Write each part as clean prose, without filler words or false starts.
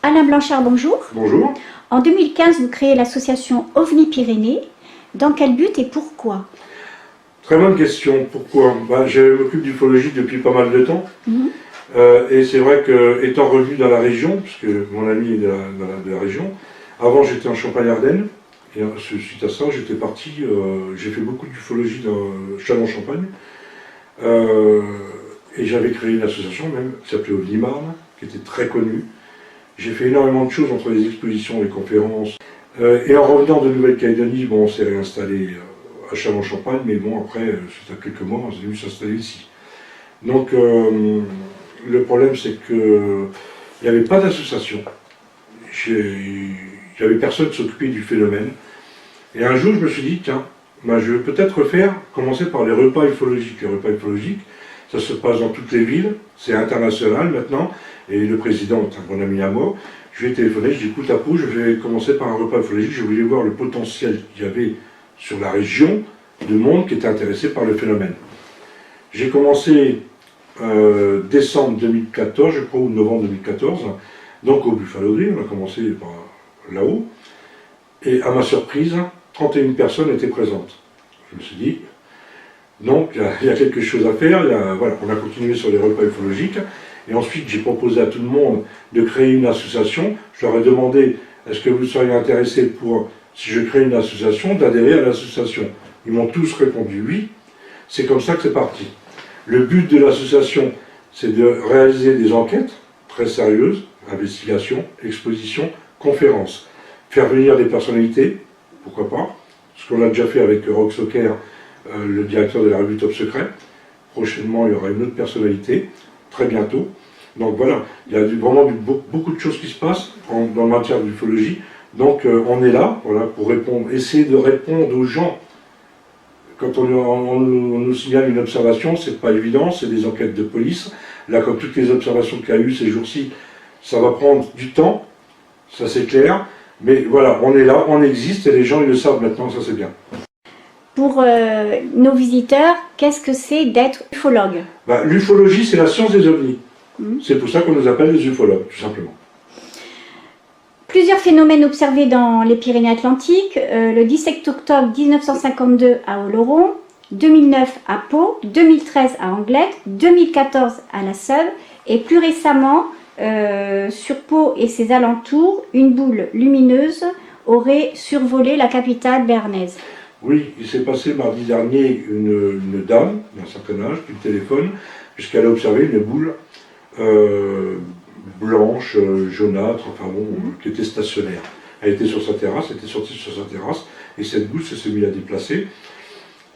Alain Blanchard, bonjour. Bonjour. En 2015, vous créez l'association OVNI Pyrénées. Dans quel but et pourquoi? Très bonne question. Pourquoi? Je m'occupe d'ufologie depuis pas mal de temps. Et c'est vrai que, étant revenu dans la région, puisque mon ami est de la région, avant j'étais en Champagne-Ardenne, et suite à ça j'étais parti, j'ai fait beaucoup d'ufologie dans Châlons-Champagne, et j'avais créé une association même qui s'appelait OVNI Marne, qui était très connue. J'ai fait énormément de choses entre les expositions, les conférences, et en revenant de Nouvelle-Calédonie, bon, on s'est réinstallé à Châlons-Champagne, mais bon, après, c'était à quelques mois, on s'est dû s'installer ici. Donc, le problème, c'est qu'il n'y avait pas d'association. Il n'y avait personne qui s'occupait du phénomène. Et un jour, je me suis dit, tiens, je vais peut-être commencer par les repas ufologiques. Les repas ufologiques, ça se passe dans toutes les villes, c'est international maintenant, et le président est un bon ami à moi. Je lui ai téléphoné, je lui ai dit, écoute, Apou, je vais commencer par un repas ufologique, je voulais voir le potentiel qu'il y avait sur la région de monde qui était intéressé par le phénomène. J'ai commencé décembre 2014, je crois, ou novembre 2014, donc au Buffalo Grill, on a commencé par là-haut, et à ma surprise, 31 personnes étaient présentes. Je me suis dit, donc il y a quelque chose à faire, voilà, on a continué sur les repas ufologiques, et ensuite j'ai proposé à tout le monde de créer une association. Je leur ai demandé, est-ce que vous seriez intéressés pour, si je crée une association, d'adhérer à l'association? Ils m'ont tous répondu oui, c'est comme ça que c'est parti. Le but de l'association, c'est de réaliser des enquêtes très sérieuses, investigations, expositions, conférences. Faire venir des personnalités, pourquoi pas, ce qu'on a déjà fait avec Rock Soccer, le directeur de la revue Top Secret. Prochainement, il y aura une autre personnalité, très bientôt. Donc voilà, il y a vraiment beaucoup de choses qui se passent dans le matière d'ufologie. Donc on est là, voilà, pour répondre, essayer de répondre aux gens. Quand on nous signale une observation, c'est pas évident, c'est des enquêtes de police. Là, comme toutes les observations qu'il y a eu ces jours-ci, ça va prendre du temps, ça c'est clair. Mais voilà, on est là, on existe, et les gens ils le savent maintenant, ça c'est bien. Pour nos visiteurs, qu'est-ce que c'est d'être ufologue? L'ufologie, c'est la science des ovnis. C'est pour ça qu'on nous appelle les ufologues, tout simplement. Plusieurs phénomènes observés dans les Pyrénées-Atlantiques, le 17 octobre 1952 à Oloron, 2009 à Pau, 2013 à Anglette, 2014 à La Seuve, et plus récemment, sur Pau et ses alentours, une boule lumineuse aurait survolé la capitale bernaise. Oui, il s'est passé mardi dernier une dame d'un certain âge qui me téléphone, puisqu'elle a observé une boule blanche, jaunâtre, enfin bon, qui était stationnaire. Elle était sur sa terrasse, elle était sortie sur sa terrasse, et cette boule s'est mise à déplacer.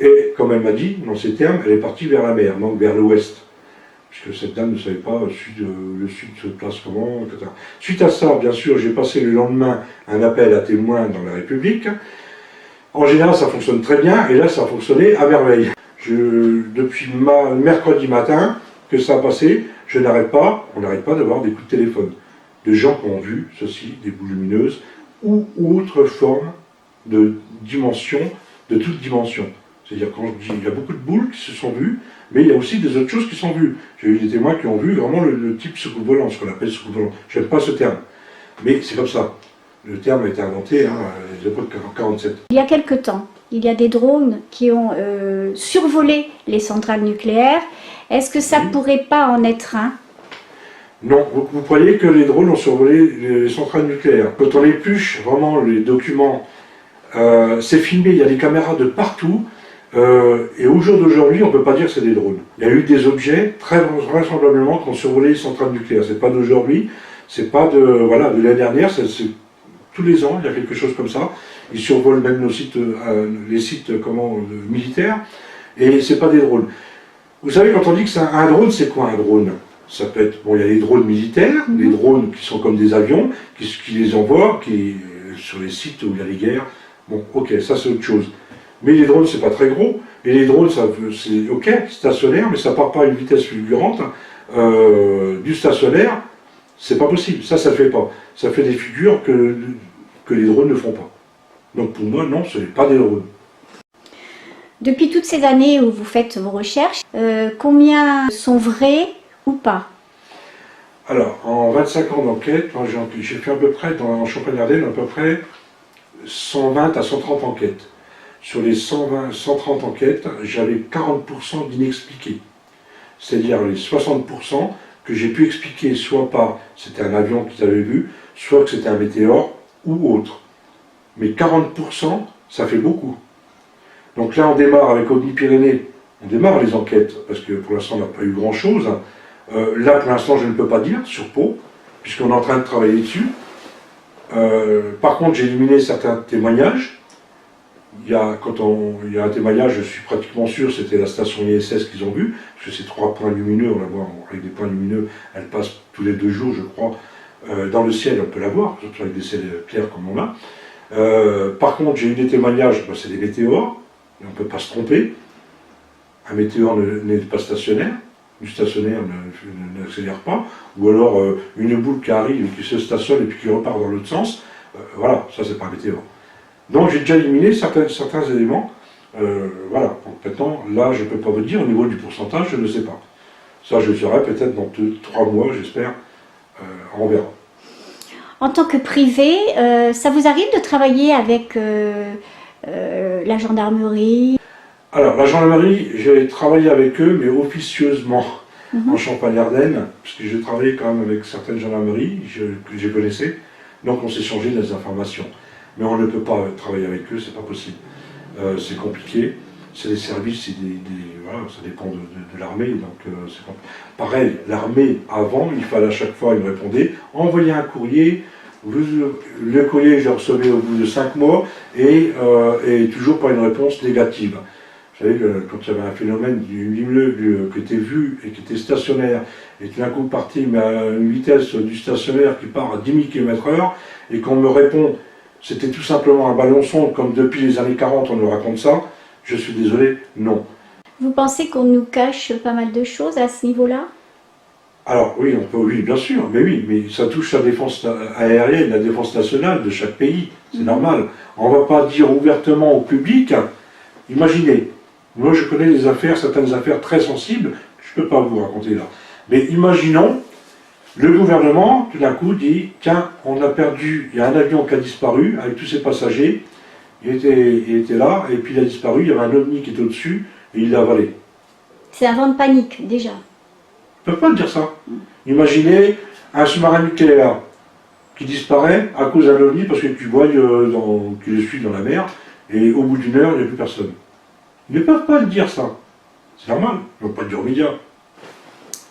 Et comme elle m'a dit, dans ces termes, elle est partie vers la mer, donc vers l'ouest. Puisque cette dame ne savait pas le sud se place comment, etc. Suite à ça, bien sûr, j'ai passé le lendemain un appel à témoins dans la République. En général, ça fonctionne très bien, et là, ça a fonctionné à merveille. Depuis mercredi matin que ça a passé, on n'arrête pas d'avoir des coups de téléphone de gens qui ont vu ceci, des boules lumineuses, ou autre forme de dimension, de toute dimension. C'est-à-dire, quand je dis, il y a beaucoup de boules qui se sont vues, mais il y a aussi des autres choses qui sont vues. J'ai eu des témoins qui ont vu vraiment le type soucoupe volant, ce qu'on appelle soucoupe volant. Je n'aime pas ce terme, mais c'est comme ça. Le terme a été inventé à l'époque 47. Il y a quelque temps, il y a des drones qui ont survolé les centrales nucléaires. Est-ce que ça pourrait pas en être un? Non, vous croyez que les drones ont survolé les centrales nucléaires? Quand on épluche vraiment les documents, c'est filmé, il y a des caméras de partout, et au jour d'aujourd'hui, on ne peut pas dire que c'est des drones. Il y a eu des objets, très vraisemblablement, qui ont survolé les centrales nucléaires. C'est pas d'aujourd'hui, c'est pas de l'année dernière, c'est tous les ans, il y a quelque chose comme ça. Ils survolent même nos sites, les sites militaires, et c'est pas des drones. Vous savez, quand on dit que c'est un drone, c'est quoi un drone? Ça peut être, bon, il y a les drones militaires, les drones qui sont comme des avions, qui les envoient, sur les sites où il y a les guerres. Bon, ok, ça c'est autre chose. Mais les drones, c'est pas très gros. Et les drones, c'est ok, stationnaire, mais ça part pas à une vitesse fulgurante. Du stationnaire, c'est pas possible. Ça ne fait pas. Ça fait des figures que les drones ne font pas. Donc pour moi, non, ce n'est pas des drones. Depuis toutes ces années où vous faites vos recherches, combien sont vrais ou pas? Alors, en 25 ans d'enquête, j'ai fait à peu près, en Champagne-Ardenne, à peu près 120 à 130 enquêtes. Sur les 120, 130 enquêtes, j'avais 40% d'inexpliqués. C'est-à-dire les 60% que j'ai pu expliquer soit par c'était un avion qu'ils avaient vu, soit que c'était un météore ou autre. Mais 40%, ça fait beaucoup. Donc là, on démarre avec Aubigny-Pyrénées, on démarre les enquêtes, parce que pour l'instant, on n'a pas eu grand-chose. Là, pour l'instant, je ne peux pas dire, sur Pau, puisqu'on est en train de travailler dessus. Par contre, j'ai éliminé certains témoignages. Quand il y a un témoignage, je suis pratiquement sûr, c'était la station ISS qu'ils ont vu, parce que ces 3 points lumineux, on la voit avec des points lumineux, elle passe tous les 2 jours, je crois, dans le ciel, on peut la voir, surtout avec des ciels clairs comme on a. Par contre, j'ai eu des témoignages, c'est des météores, et on ne peut pas se tromper. Un météore n'est pas stationnaire, du stationnaire n'accélère pas, ou alors une boule qui arrive, qui se stationne et puis qui repart dans l'autre sens, voilà, ça c'est pas un météore. Donc j'ai déjà éliminé certains éléments, voilà, donc maintenant, là je ne peux pas vous dire, au niveau du pourcentage, je ne sais pas. Ça je le saurai peut-être dans 2-3 mois, j'espère, on verra. En tant que privé, ça vous arrive de travailler avec la gendarmerie? Alors, la gendarmerie, j'ai travaillé avec eux, mais officieusement, en Champagne-Ardenne, parce que j'ai travaillé quand même avec certaines gendarmeries que je connaissais, donc on s'est changé des informations. Mais on ne peut pas travailler avec eux, c'est pas possible. C'est compliqué, c'est des services, voilà, ça dépend de l'armée, donc c'est pareil, l'armée, avant, il fallait à chaque fois, il me répondait, envoyez un courrier, le courrier je le recevais au bout de 5 mois, et toujours pas une réponse négative. Vous savez, quand il y avait un phénomène du immeuble qui était vu et qui était stationnaire, et tout d'un coup parti mais à une vitesse du stationnaire qui part à 10 000 km/h, et qu'on me répond, c'était tout simplement un ballon sonde, comme depuis les années 40 on nous raconte ça, je suis désolé, non. Vous pensez qu'on nous cache pas mal de choses à ce niveau-là? Alors oui, oui, bien sûr, mais ça touche la défense aérienne, la défense nationale de chaque pays, c'est normal. On ne va pas dire ouvertement au public, imaginez, moi je connais des affaires, certaines affaires très sensibles, je ne peux pas vous raconter là. Mais imaginons, le gouvernement, tout d'un coup, dit, tiens, on a perdu, il y a un avion qui a disparu avec tous ses passagers, il était là, et puis il a disparu, il y avait un ovni qui était au-dessus, et il l'a avalé. C'est un vent de panique, déjà. Ils ne peuvent pas dire ça. Imaginez un sous-marin nucléaire qui disparaît à cause d'un ovni parce que tu vois qu'il le suit dans la mer, et au bout d'une heure, il n'y a plus personne. Ils ne peuvent pas le dire ça. C'est normal, ils ne vont pas le dire aux médias.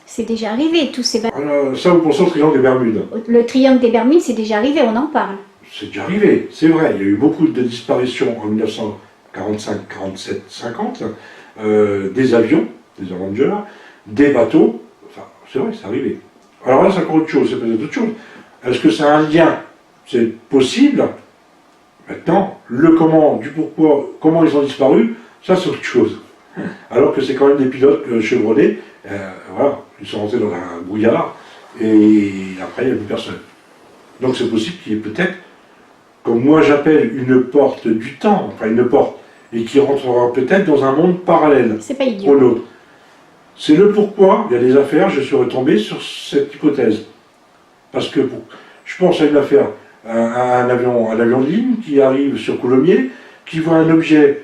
C'est déjà arrivé, tous ces... Ça, vous pensez au triangle des Bermudes? Le triangle des Bermudes, c'est déjà arrivé, on en parle. C'est déjà arrivé, c'est vrai. Il y a eu beaucoup de disparitions en 1945, 47, 50, des avions, des Avengers, des bateaux. Enfin, c'est vrai, c'est arrivé. Alors là, c'est encore autre chose, c'est peut-être autre chose. Est-ce que c'est un lien? C'est possible. Maintenant, le comment, du pourquoi, comment ils ont disparu, ça c'est autre chose. Alors que c'est quand même des pilotes chevronnés, voilà, ils sont rentrés dans un brouillard, et après il n'y a plus personne. Donc c'est possible qu'il y ait peut-être, comme moi j'appelle, une porte du temps, enfin une porte, et qui rentrera peut-être dans un monde parallèle C'est pas idiot. au nôtre. C'est le pourquoi, il y a des affaires, je suis retombé sur cette hypothèse. Parce que je pense à une affaire, un avion de ligne qui arrive sur Coulommiers, qui voit un objet,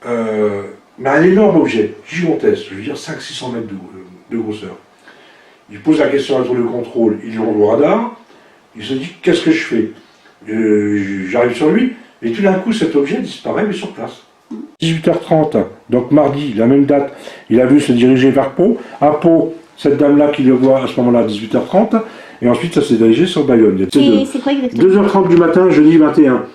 mais un énorme objet, gigantesque, je veux dire 500-600 mètres de grosseur. Il pose la question à la tour de contrôle, il l'envoie au radar, il se dit qu'est-ce que je fais? J'arrive sur lui, et tout d'un coup cet objet disparaît, mais sur place. 18h30, donc mardi, la même date, il a vu se diriger vers Pau. À Pau, cette dame-là qui le voit à ce moment-là à 18h30, et ensuite ça s'est dirigé sur Bayonne. C'est quoi exactement? 2h30 du matin, jeudi 21.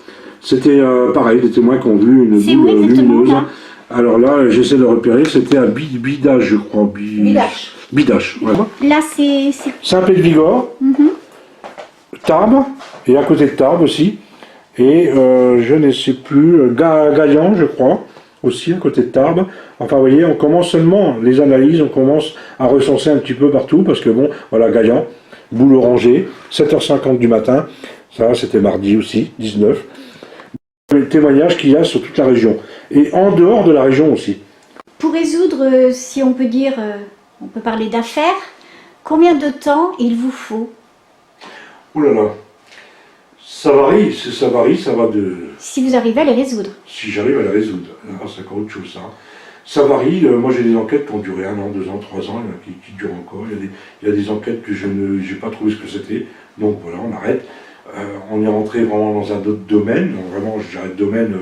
C'était pareil, des témoins qui ont vu une boule lumineuse. Là. Alors là, j'essaie de repérer, c'était à Bidache, je crois. Bidache, voilà. Là, c'est... Saint-Pé-de-Vigor, Tarbes, et à côté de Tarbes aussi. Et je ne sais plus, Gaillan, je crois, aussi à côté de Tarbes. Enfin, vous voyez, on commence seulement les analyses, on commence à recenser un petit peu partout, parce que bon, voilà, Gaillan, boule orangée, 7h50 du matin, ça c'était mardi aussi, 19. Les témoignages qu'il y a sur toute la région, et en dehors de la région aussi. Pour résoudre, si on peut dire, on peut parler d'affaires, combien de temps il vous faut Oh là là. Ça varie, ça va de... Si vous arrivez à les résoudre. Si j'arrive à les résoudre. Alors, c'est encore autre chose, ça. Ça varie. Moi, j'ai des enquêtes qui ont duré 1 an, 2 ans, 3 ans, il y en a qui durent encore. Il y a des enquêtes que je n'ai pas trouvé ce que c'était. Donc voilà, on arrête. On est rentré vraiment dans un autre domaine. Donc vraiment, j'arrête domaine.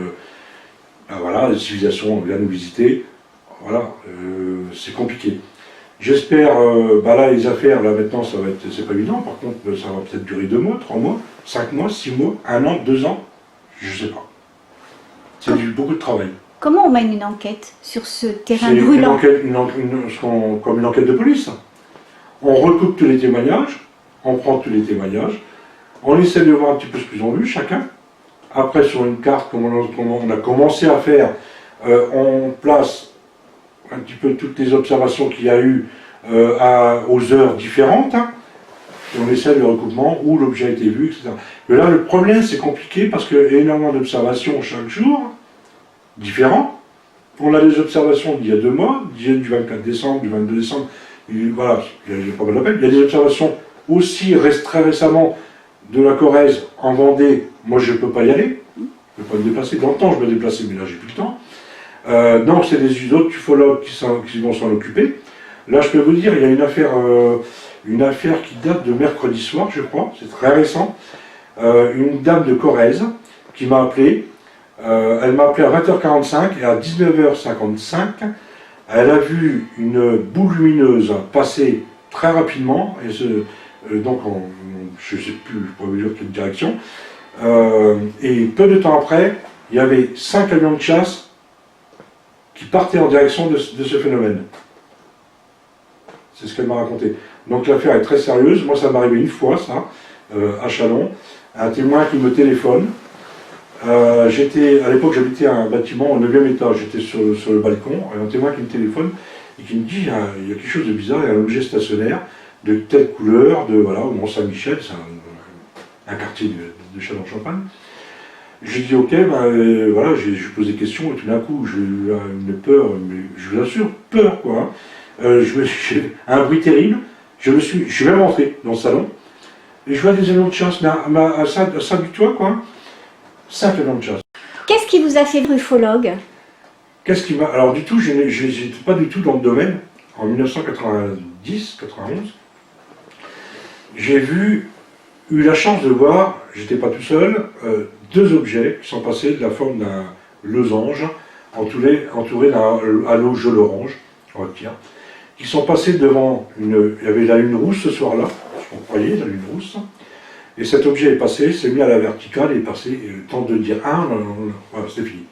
Voilà, les civilisations, on vient nous visiter. Voilà, c'est compliqué. J'espère, là, les affaires, là, maintenant, ça va être, c'est pas évident. Par contre, ça va peut-être durer 2 mois, 3 mois, 5 mois, 6 mois, 1 an, 2 ans. Je sais pas. C'est beaucoup de travail. Comment on mène une enquête sur ce terrain C'est brûlant? comme une enquête de police. On recoupe tous les témoignages, on prend tous les témoignages, on essaie de voir un petit peu ce qu'ils ont vu, chacun. Après, sur une carte, comme on a commencé à faire, on place un petit peu toutes les observations qu'il y a eu aux heures différentes, hein, et on essaie le recoupement, où l'objet a été vu, etc. Mais là, le problème, c'est compliqué parce qu'il y a énormément d'observations chaque jour, différents. On a des observations d'il y a 2 mois, du 24 décembre, du 22 décembre, et voilà, il y a pas mal d'appels. Il y a des observations aussi très récemment de la Corrèze en Vendée. Moi, je ne peux pas y aller, je ne peux pas me déplacer. Dans le temps, je me déplaçais, mais là, j'ai plus le temps. Donc, c'est des autres ufologues qui vont s'en occuper. Là, je peux vous dire, il y a une affaire qui date de mercredi soir, je crois, c'est très récent. Une dame de Corrèze qui m'a appelé. Elle m'a appelé à 20h45 et à 19h55, elle a vu une boule lumineuse passer très rapidement, et donc je ne sais plus, je pourrais vous dire quelle direction. Et peu de temps après, il y avait 5 avions de chasse qui partaient en direction de ce phénomène. C'est ce qu'elle m'a raconté. Donc l'affaire est très sérieuse. Moi, ça m'est arrivé une fois, ça, à Châlons. Un témoin qui me téléphone. À l'époque, j'habitais un bâtiment au 9e étage. J'étais sur le balcon. Et un témoin qui me téléphone et qui me dit il y a quelque chose de bizarre, il y a un objet stationnaire de telle couleur, voilà, au Mont-Saint-Michel, c'est un quartier de Châlons-Champagne. J'ai dit ok, voilà, j'ai posé des questions et tout d'un coup j'ai eu une peur, mais je vous assure, peur quoi. J'ai un bruit terrible, je suis même rentré dans le salon et je vois des avions de chasse, mais à ça du toit quoi, 5 avions de chasse. Qu'est-ce qui vous a fait ufologue? Alors du tout, je n'étais pas du tout dans le domaine. En 1990, 91, j'ai eu la chance de voir, j'étais pas tout seul, 2 objets qui sont passés de la forme d'un losange entouré d'un halo jaune orange, on va dire, qui sont passés devant il y avait la lune rousse ce soir-là, on croyait la lune rousse, et cet objet est passé, s'est mis à la verticale et est passé, et le temps de dire voilà, c'est fini.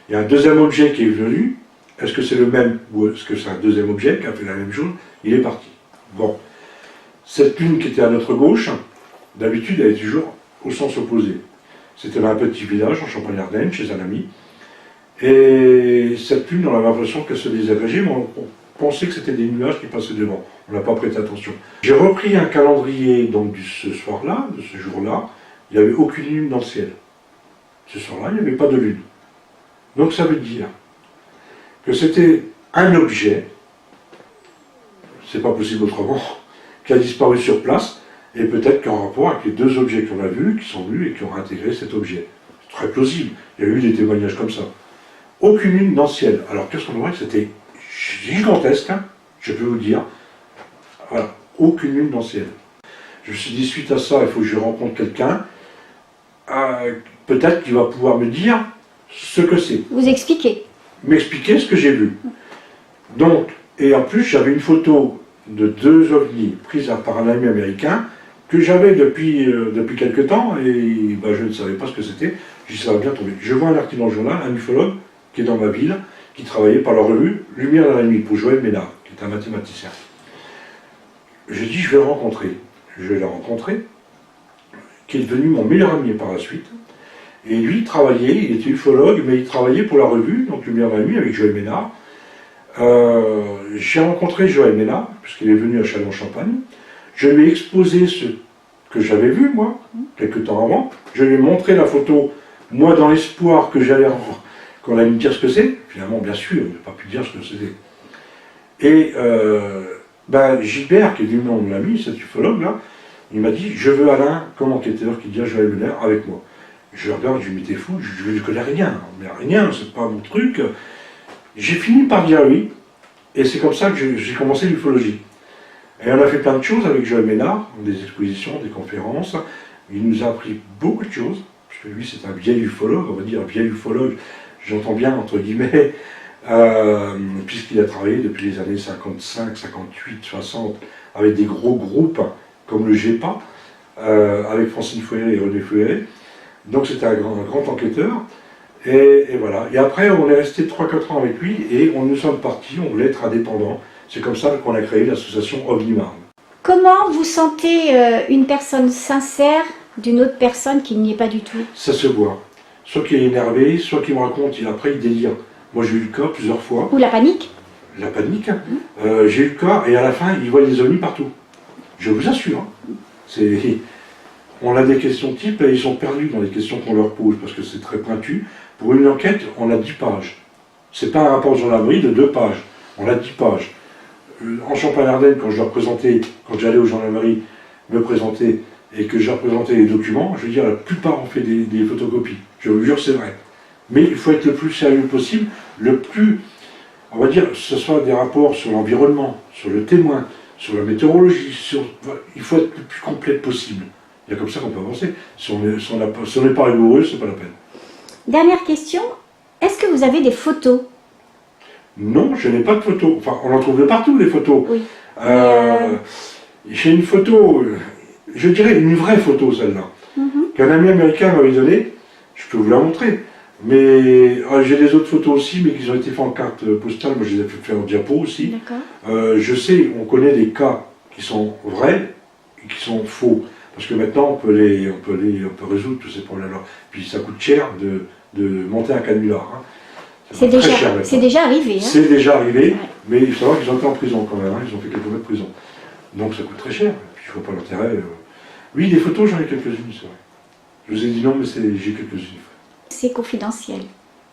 Il y a un deuxième objet qui est venu, est-ce que c'est le même ou est-ce que c'est un deuxième objet qui a fait la même chose? Il est parti. Bon. Cette lune qui était à notre gauche, d'habitude, elle est toujours au sens opposé. C'était dans un petit village en Champagne-Ardenne, chez un ami. Et cette lune, on avait l'impression qu'elle se désagrégeait, mais on pensait que c'était des nuages qui passaient devant. On n'a pas prêté attention. J'ai repris un calendrier donc, de ce soir-là, de ce jour-là. Il n'y avait aucune lune dans le ciel. Ce soir-là, il n'y avait pas de lune. Donc ça veut dire que c'était un objet, c'est pas possible autrement, qui a disparu sur place, et peut-être qu'en rapport avec les 2 objets qu'on a vus, qui sont venus et qui ont intégré cet objet. C'est très plausible, il y a eu des témoignages comme ça. Aucune lune dans le ciel. Alors qu'est-ce qu'on voit? C'était gigantesque, hein, je peux vous dire. Voilà, aucune lune dans le ciel. Je me suis dit, suite à ça, il faut que je rencontre quelqu'un, peut-être qu'il va pouvoir me dire ce que c'est. Vous expliquez. M'expliquer ce que j'ai vu. Donc, et en plus, j'avais une photo de 2 ovnis prises par un ami américain que j'avais depuis quelque temps et je ne savais pas ce que c'était. Je dis ça va bien tomber. Je vois un article dans le journal, un ufologue qui est dans ma ville, qui travaillait par la revue Lumière dans la nuit pour Joël Ménard, qui est un mathématicien. Je dis je vais le rencontrer. Je vais le rencontrer, qui est devenu mon meilleur ami par la suite. Et lui, il était ufologue, mais il travaillait pour la revue, donc Lumière dans la nuit, avec Joël Ménard. J'ai rencontré Joël Ménard, puisqu'il est venu à Châlons-Champagne. Je lui ai exposé ce que j'avais vu, moi, quelques temps avant. Je lui ai montré la photo, moi, dans l'espoir qu'on allait me dire ce que c'est. Finalement, bien sûr, il n'a pas pu dire ce que c'était. Et Gilbert, qui est venu mon ami, cet ufologue-là, Il m'a dit, je veux Alain comme enquêteur qui dit à Joël Muller avec moi. Je le regarde, je lui dis, mais t'es fou, je ne connais rien, mais rien, c'est pas mon truc. J'ai fini par dire oui, et c'est comme ça que j'ai commencé l'ufologie. Et on a fait plein de choses avec Joël Ménard, des expositions, des conférences. Il nous a appris beaucoup de choses, parce que lui c'est un vieil ufologue, on va dire un vieil ufologue, j'entends bien entre guillemets, puisqu'il a travaillé depuis les années 55, 58, 60, avec des gros groupes comme le GEPA, avec Francine Fouéré et René Fouéré. Donc c'était un grand enquêteur. Et voilà. Et après, on est resté 3-4 ans avec lui et nous sommes partis, on voulait être indépendants. C'est comme ça qu'on a créé l'association OVNI-Marne. Comment vous sentez une personne sincère d'une autre personne qui n'y est pas du tout? Ça se voit. Soit qu'il est énervé, soit qu'il me raconte, après il délire. Moi j'ai eu le cas plusieurs fois. Ou la panique? La panique. J'ai eu le cas et à la fin, il voit des ovnis partout. Je vous assure. On a des questions types et ils sont perdus dans les questions qu'on leur pose parce que c'est très pointu. Pour une enquête, on a 10 pages. C'est pas un rapport de gendarmerie de 2 pages. On a 10 pages. En Champagne-Ardenne, quand je dois présenter, quand j'allais aux gendarmeries me présenter et que j'ai représenté les documents, je veux dire, la plupart ont fait des photocopies. Je vous jure, c'est vrai. Mais il faut être le plus sérieux possible, le plus, on va dire, que ce soit des rapports sur l'environnement, sur le témoin, sur la météorologie, il faut être le plus complet possible. Il y a comme ça qu'on peut avancer. Si on n'est pas rigoureux, c'est pas la peine. Dernière question, est-ce que vous avez des photos? Non, je n'ai pas de photos. Enfin, on en trouve de partout, les photos. Oui. J'ai une photo, je dirais une vraie photo, celle-là, qu'un ami américain m'avait donnée. Je peux vous la montrer. Mais j'ai des autres photos aussi, mais qui ont été faites en carte postale. Moi, je les ai fait en diapo aussi. D'accord. Je sais, on connaît des cas qui sont vrais et qui sont faux. Parce que maintenant, on peut résoudre tous ces problèmes-là. Puis ça coûte cher de monter un canular. Hein. C'est déjà arrivé. Hein. C'est déjà arrivé, ouais. Mais il faut savoir qu'ils ont été en prison quand même. Hein. Ils ont fait quelques mois de prison. Donc ça coûte très cher. Et puis je vois pas l'intérêt. Oui, des photos, j'en ai quelques-unes, c'est vrai. Je vous ai dit non, mais j'ai quelques-unes. C'est confidentiel.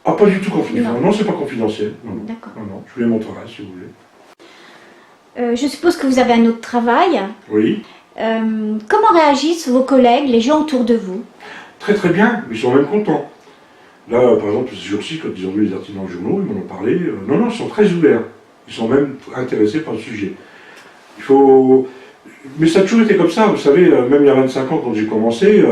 Ah, pas du tout confidentiel. Non, c'est pas confidentiel. D'accord. Non, je vous les montrerai si vous voulez. Je suppose que vous avez un autre travail. Oui. Comment réagissent vos collègues, les gens autour de vous? Très très bien, ils sont même contents. Là, par exemple, ce jour-ci, quand ils ont vu les articles dans le journal, ils m'en ont parlé. Non, ils sont très ouverts. Ils sont même intéressés par le sujet. Mais ça a toujours été comme ça, vous savez, même il y a 25 ans quand j'ai commencé,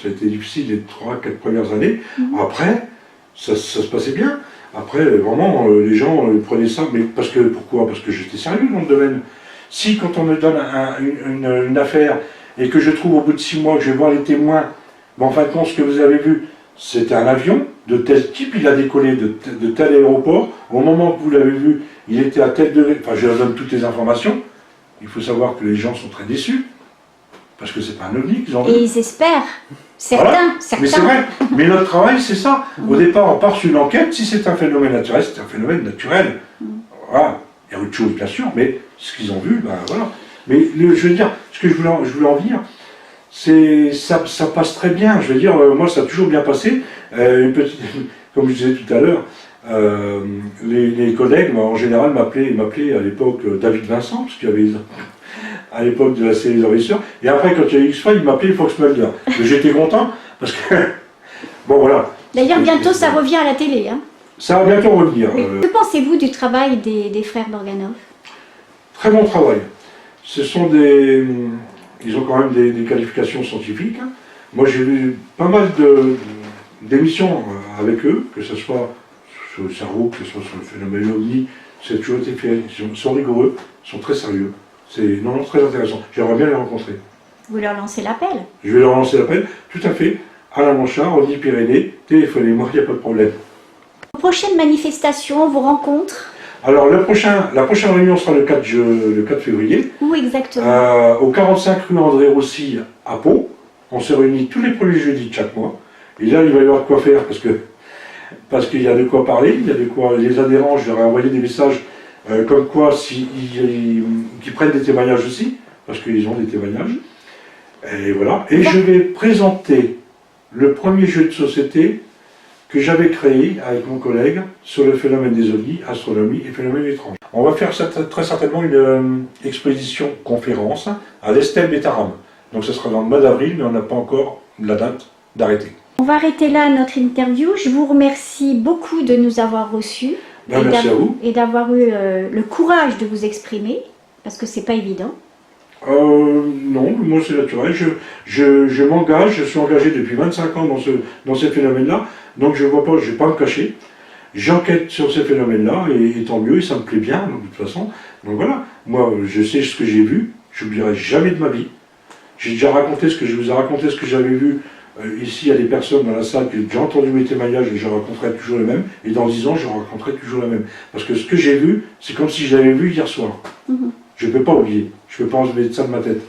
ça a été difficile les 3-4 premières années. Après, ça se passait bien. Après, vraiment, les gens prenaient ça, mais pourquoi? Parce que j'étais sérieux dans le domaine. Si, quand on me donne une affaire, et que je trouve au bout de 6 mois que je vais voir les témoins, en fin de compte, ce que vous avez vu, c'était un avion de tel type, il a décollé de tel aéroport, au moment que vous l'avez vu, il était à tel degré, enfin je leur donne toutes les informations. Il faut savoir que les gens sont très déçus, parce que c'est pas un ovni qu'ils ont vu. Et ils espèrent, certains. Voilà. Mais c'est vrai, mais notre travail c'est ça. Au départ on part sur une enquête, si c'est un phénomène naturel, c'est un phénomène naturel. Voilà. Il y a autre chose bien sûr, mais ce qu'ils ont vu, ben voilà. Mais je veux dire, ce que je voulais en venir, c'est ça passe très bien. Je veux dire, moi ça a toujours bien passé. Comme je disais tout à l'heure, les collègues, en général, m'appelaient à l'époque David Vincent, parce qu'il y avait à l'époque de la série Les Envahisseurs. Et après, quand il y a eu X-Files, il m'appelait Fox Mulder. Mais j'étais content, parce que... Bon, voilà. D'ailleurs, bientôt, ça revient à la télé. Hein. Ça va bientôt revenir. Que pensez-vous du travail des frères Borganov? Très bon travail. Ce sont ils ont quand même des qualifications scientifiques. Moi, j'ai vu pas mal d'émissions avec eux, que ce soit sur le cerveau, que ce soit sur le phénomène ovni. C'est toujours été fait. Ils sont rigoureux, ils sont très sérieux. C'est très intéressant. J'aimerais bien les rencontrer. Vous leur lancez l'appel? Je vais leur lancer l'appel, tout à fait. Alain Blanchard, OVNI Pyrénées, téléphonez-moi, il n'y a pas de problème. Prochaine manifestation, vos rencontres? Alors, la prochaine réunion sera le 4 février. Où exactement? Au 45 rue André Rossi à Pau. On se réunit tous les premiers jeudis de chaque mois. Et là, il va y avoir de quoi faire parce qu'il y a de quoi parler, il y a de quoi. Les adhérents, je leur ai envoyé des messages comme quoi qu'ils prennent des témoignages aussi, parce qu'ils ont des témoignages. Et voilà. Et je vais présenter le premier jeu de société que j'avais créé avec mon collègue sur le phénomène des ovnis, astronomie et phénomènes étranges. On va faire très certainement une exposition conférence à l'Estelle Bétaram. Donc ça sera dans le mois d'avril, mais on n'a pas encore la date d'arrêter. On va arrêter là notre interview. Je vous remercie beaucoup de nous avoir reçus Merci à vous. et d'avoir eu le courage de vous exprimer, parce que c'est pas évident. Non, moi c'est naturel. Je m'engage, je suis engagé depuis 25 ans dans ces phénomènes-là, donc je ne vais pas me cacher. J'enquête sur ces phénomènes-là, et tant mieux, et ça me plaît bien, de toute façon. Donc voilà, moi je sais ce que j'ai vu, je n'oublierai jamais de ma vie. J'ai déjà raconté je vous ai raconté ce que j'avais vu. Ici, il y a des personnes dans la salle qui ont déjà entendu mes témoignages, et je raconterai toujours les mêmes. Et dans 10 ans, je raconterai toujours les mêmes. Parce que ce que j'ai vu, c'est comme si je l'avais vu hier soir. Je ne peux pas oublier, je ne peux pas enlever ça de ma tête.